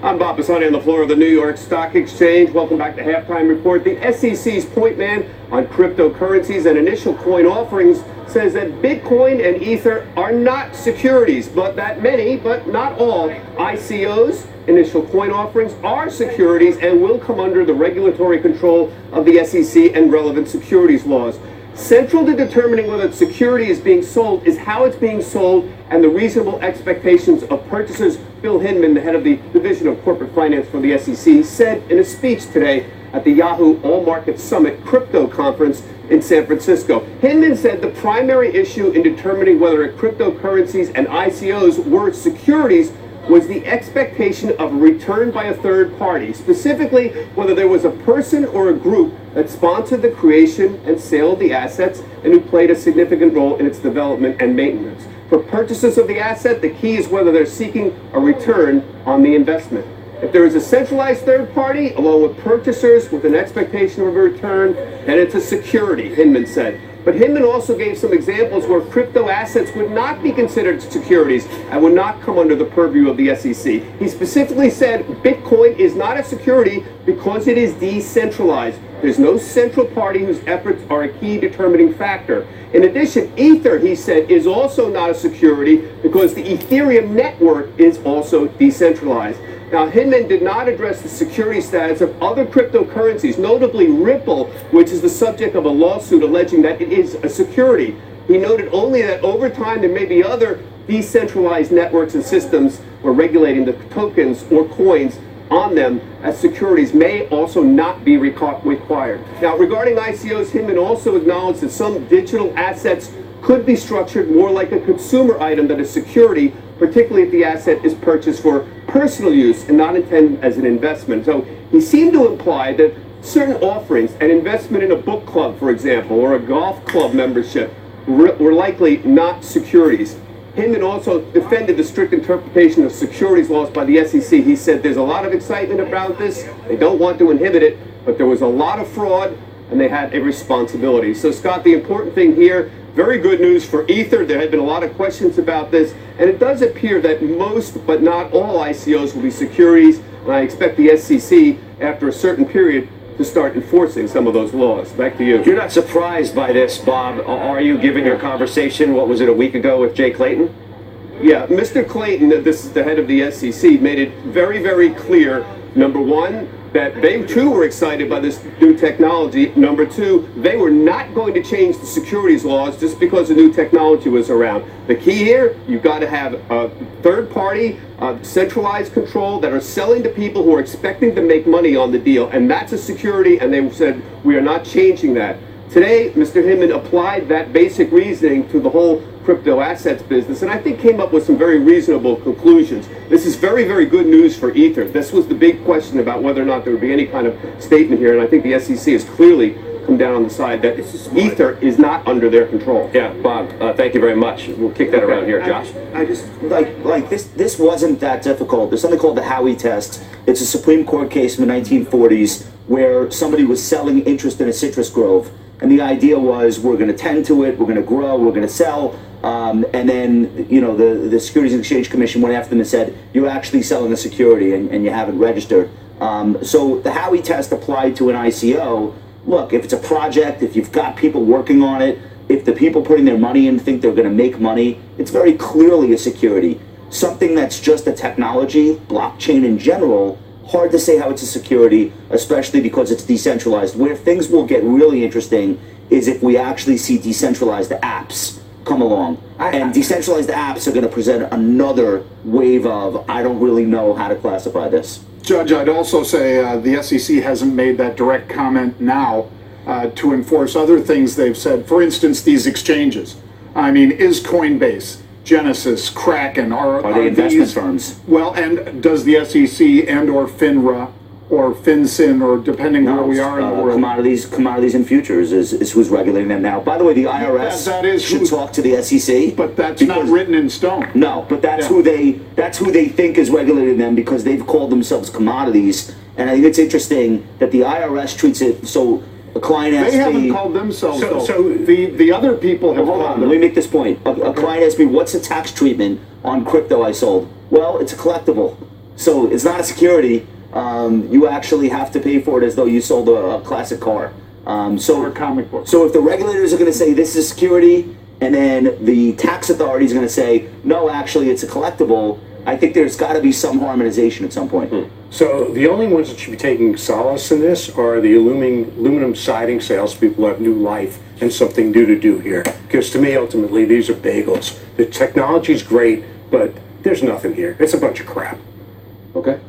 I'm Bob Pisani on the floor of the New York Stock Exchange. Welcome back to Halftime Report. The SEC's point man on cryptocurrencies and initial coin offerings says that Bitcoin and Ether are not securities, but that many, but not all, ICOs, initial coin offerings, are securities and will come under the regulatory control of the SEC and relevant securities laws. Central to determining whether the security is being sold is how it's being sold and the reasonable expectations of purchasers. Bill Hinman, the head of the Division of Corporate Finance for the SEC, said in a speech today at the Yahoo All Market Summit Crypto Conference in San Francisco. Hinman said the primary issue in determining whether cryptocurrencies and ICOs were securities was the expectation of a return by a third party, specifically whether there was a person or a group that sponsored the creation and sale of the assets and who played a significant role in its development and maintenance. For purchasers of the asset, the key is whether they're seeking a return on the investment. If there is a centralized third party, along with purchasers with an expectation of a return, then it's a security, Hinman said. But Hinman also gave some examples where crypto assets would not be considered securities and would not come under the purview of the SEC. He specifically said Bitcoin is not a security because it is decentralized. There's no central party whose efforts are a key determining factor. In addition, Ether, he said, is also not a security because the Ethereum network is also decentralized. Now, Hinman did not address the security status of other cryptocurrencies, notably Ripple, which is the subject of a lawsuit alleging that it is a security. He noted only that over time there may be other decentralized networks and systems where regulating the tokens or coins on them as securities may also not be required. Now, regarding ICOs, Hinman also acknowledged that some digital assets could be structured more like a consumer item than a security, particularly if the asset is purchased for personal use and not intended as an investment. So he seemed to imply that certain offerings, an investment in a book club, for example, or a golf club membership, were likely not securities. Hinman also defended the strict interpretation of securities laws by the SEC. He said there's a lot of excitement about this. They don't want to inhibit it, but there was a lot of fraud and they had a responsibility. So, Scott, the important thing here, very good news for Ether. There had been a lot of questions about this, and it does appear that most, but not all, ICOs will be securities, and I expect the SEC, after a certain period, to start enforcing some of those laws. Back to you. You're not surprised by this, Bob, are you, given your conversation, what was it, a week ago with Jay Clayton? Yeah, Mr. Clayton, this is the head of the SEC, made it very, very clear, number one, that they too were excited by this new technology. Number two, they were not going to change the securities laws just because the new technology was around. The key here, you've got to have a third party, centralized control that are selling to people who are expecting to make money on the deal, and that's a security, and they said, we are not changing that. Today, Mr. Hinman applied that basic reasoning to the whole crypto assets business, and I think came up with some very reasonable conclusions. This is very, very good news for Ether. This was the big question about whether or not there would be any kind of statement here, and I think the SEC has clearly come down on the side that Ether is not under their control. Yeah, Bob, thank you very much. We'll kick that around here. Josh? I just, like this wasn't that difficult. There's something called the Howey test. It's a Supreme Court case from the 1940s where somebody was selling interest in a citrus grove. And the idea was, we're going to tend to it, we're going to grow, we're going to sell. And then, you know, the Securities and Exchange Commission went after them and said, you're actually selling a security and you haven't registered. So the Howey test applied to an ICO. Look, if it's a project, if you've got people working on it, if the people putting their money in think they're going to make money, it's very clearly a security. Something that's just a technology, blockchain in general, hard to say how it's a security, especially because it's decentralized. Where things will get really interesting is if we actually see decentralized apps come along. And decentralized apps are going to present another wave of, I don't really know how to classify this. Judge, I'd also say the SEC hasn't made that direct comment now to enforce other things they've said. For instance, these exchanges. I mean, is Coinbase, Genesis, Kraken, are they investment firms? Well, and does the SEC and or FINRA or FinCEN, or depending where we are in the world? Commodities and futures is who's regulating them now. By the way, the IRS should talk to the SEC. But that's not written in stone. No, but that's who they think is regulating them, because they've called themselves commodities. And I think it's interesting that the IRS treats it so. A client asked me. They haven't called themselves. So the other people have. Hold on. Let me make this point. A client asked me, "What's the tax treatment on crypto I sold?" Well, it's a collectible. So it's not a security. You actually have to pay for it as though you sold a classic car. Or a comic book. So if the regulators are going to say this is security, and then the tax authority is going to say, no, actually it's a collectible, I think there's got to be some harmonization at some point. So the only ones that should be taking solace in this are the aluminum siding salespeople who have new life and something new to do here. Because to me, ultimately, these are bagels. The technology's great, but there's nothing here. It's a bunch of crap. Okay.